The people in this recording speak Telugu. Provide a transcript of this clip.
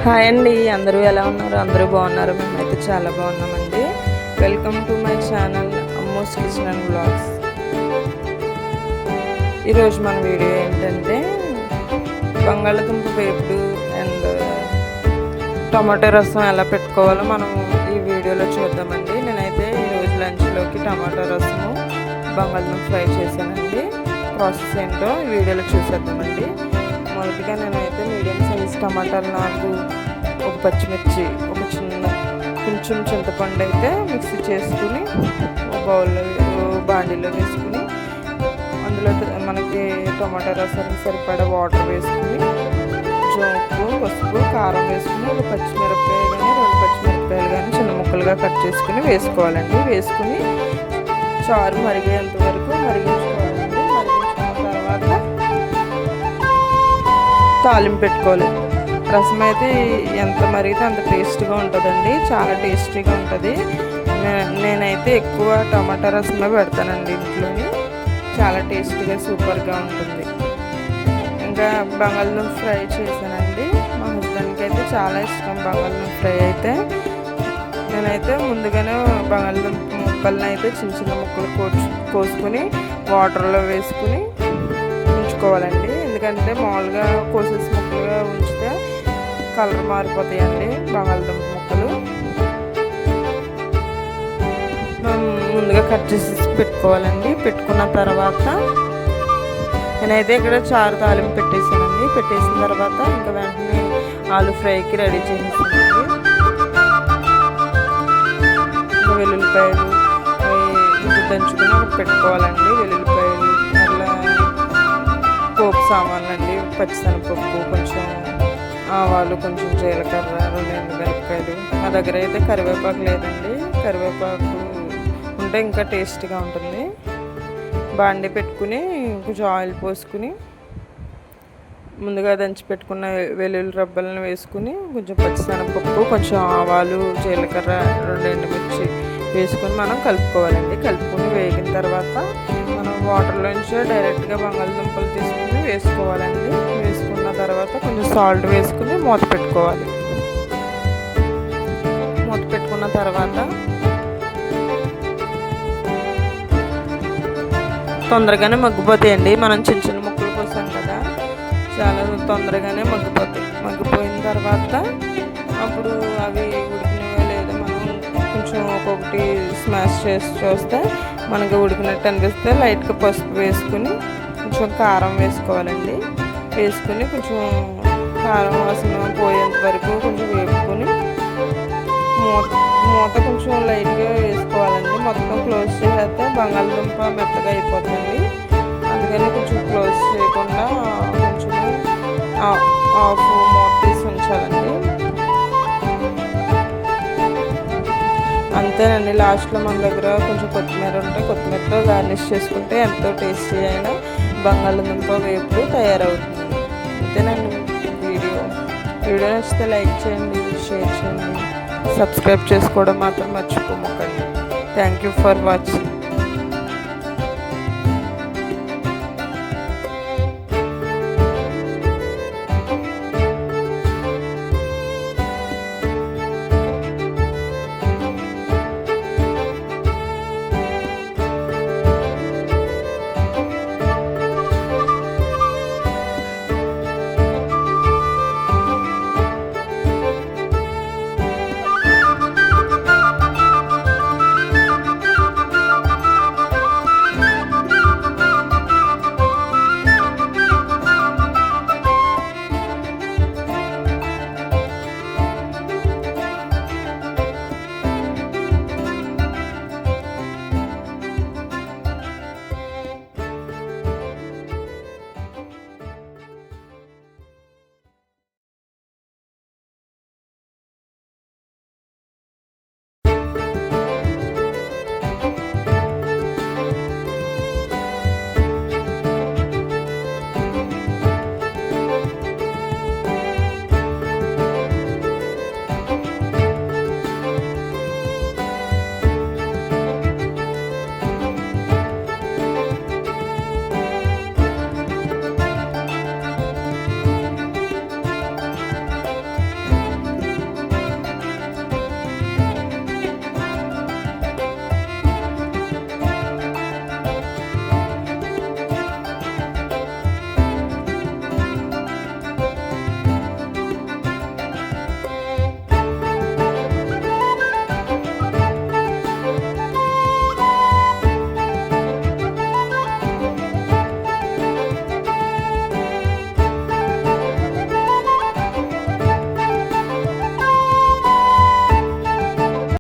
హాయ్ అండి, అందరూ ఎలా ఉన్నారు? అందరూ బాగున్నారు? మేమైతే చాలా బాగున్నామండి. Welcome to my channel Ammo's kitchen and blogs. ఈరోజు మన వీడియో ఏంటంటే బంగాళదుంప వేపుడు అండ్ టమాటో రసం ఎలా పెట్టుకోవాలో మనం ఈ వీడియోలో చూద్దామండి. నేనైతే ఈరోజు లంచ్లోకి టమాటో రసము బంగాళదుంప ఫ్రై చేశానండి. ప్రాసెస్ ఏంటో ఈ వీడియోలో చూసేద్దామండి. మొదటిగా నేనైతే మీడియం సైజ్ టమాటాలు, నాకు ఒక పచ్చిమిర్చి, ఒక కొంచెం చింతపండు అయితే మిక్సీ చేసుకుని ఒక బౌల్లో బాండీలో వేసుకుని అందులో మనకి టమాటా రసానికి సరిపడా వాటర్ వేసుకుని కొంచెం ఉప్పు, పసుపు, కారం వేసుకుని ఒక పచ్చిమిరపకాయ కానీ 2 పచ్చిమిరపకాయలు కానీ చిన్న ముక్కలుగా కట్ చేసుకుని వేసుకోవాలండి. వేసుకుని చారు మరిగేంత వరకు మరిగించుకోవాలండి. మరిగించుకున్న తర్వాత తాలింపు పెట్టుకోవాలి. రసం అయితే ఎంత మరిగితే అంత టేస్ట్గా ఉంటుందండి, చాలా టేస్టీగా ఉంటుంది. నేనైతే ఎక్కువ టమాటా రసమే పెడతానండి ఇంట్లోని. చాలా టేస్టీగా సూపర్గా ఉంటుంది. ఇంకా బంగాళదుంప ఫ్రై చేశానండి. మా హస్బెండ్కి అయితే చాలా ఇష్టం బంగాళదుంప ఫ్రై అయితే. నేనైతే ముందుగానే బంగాళదుంప ముక్కలను అయితే చిన్న ముక్కలు కోసుకొని వాటర్లో వేసుకుని ఉంచుకోవాలండి. ఎందుకంటే మామూలుగా కోసేసి ముక్కలుగా ఉంచితే కలర్ మారిపోతాయండి బంగాళదుంప ముక్కలు. ముందుగా కట్ చేసి పెట్టుకోవాలండి. పెట్టుకున్న తర్వాత నేనైతే ఇక్కడ చారు తాలింపు పెట్టేసానండి. పెట్టేసిన తర్వాత ఇంకా వెంటనే ఆలు ఫ్రైకి రెడీ చేసేసానండి. వెల్లుల్లిపాయలు దంచుకుని పెట్టుకోవాలండి. వెల్లుల్లిపాయలు, మళ్ళీ పోపు సామాన్లు అండి, పచ్చిశనగపప్పు, కొంచెం ఆవాలు, కొంచెం జీలకర్ర, 2 ఎండుమిరపకాయలు. మా దగ్గర అయితే కరివేపాకు లేదండి. కరివేపాకు ఉంటే ఇంకా టేస్ట్గా ఉంటుంది. బాండి పెట్టుకుని కొంచెం ఆయిల్ పోసుకుని ముందుగా దంచి పెట్టుకున్న వెల్లుల్లి రబ్బలను వేసుకుని కొంచెం పచ్చిశనగపప్పు, కొంచెం ఆవాలు, జీలకర్ర, 2 ఎండుమిర్చి వేసుకొని మనం కలుపుకోవాలండి. కలుపుకొని వేగిన తర్వాత మనం వాటర్లోంచి డైరెక్ట్గా బంగాళదుంపలు తీసుకుని వేసుకోవాలండి. వేసుకున్న తర్వాత కొంచెం సాల్ట్ వేసుకుని మూత పెట్టుకోవాలి. మూత పెట్టుకున్న తర్వాత తొందరగానే మగ్గిపోతాయండి. మనం చిన్న ముక్కలు కోసాం కదా, చాలా తొందరగానే మగ్గిపోతాయి. మగ్గిపోయిన తర్వాత అప్పుడు అవి ఉడికినవో లేదో మనం కొంచెం ఒక్కొక్కటి స్మాష్ చేసి చూస్తే మనకి ఉడికినట్టు అనిపిస్తే లైట్గా పసుపు వేసుకుని కొంచెం కారం వేసుకోవాలండి. వేసుకుని కొంచెం కారం వాసన పోయేంత వరకు కొంచెం వేపుకొని మూత కొంచెం లైట్గా వేసుకోవాలండి. మొత్తం క్లోజ్ చేసేస్తే బంగాళదుంప మెత్తగా అయిపోతుంది. అందుకని కొంచెం క్లోజ్ చేయకుండా కొంచెం హాఫ్ మూత తీసి ఉంచాలండి. అంతేనండి. లాస్ట్లో మన దగ్గర కొంచెం కొత్తిమీర ఉంటే కొత్తిమీరతో గార్నిష్ చేసుకుంటే ఎంతో టేస్టీ అయిన బంగాళదుంప వేపుడు తయారవుతుంది. అంతేనండి. వీడియో నచ్చితే లైక్ చేయండి, షేర్ చేయండి, సబ్స్క్రైబ్ చేసుకోవడం మాత్రం మర్చిపోకండి. Thank you for watching.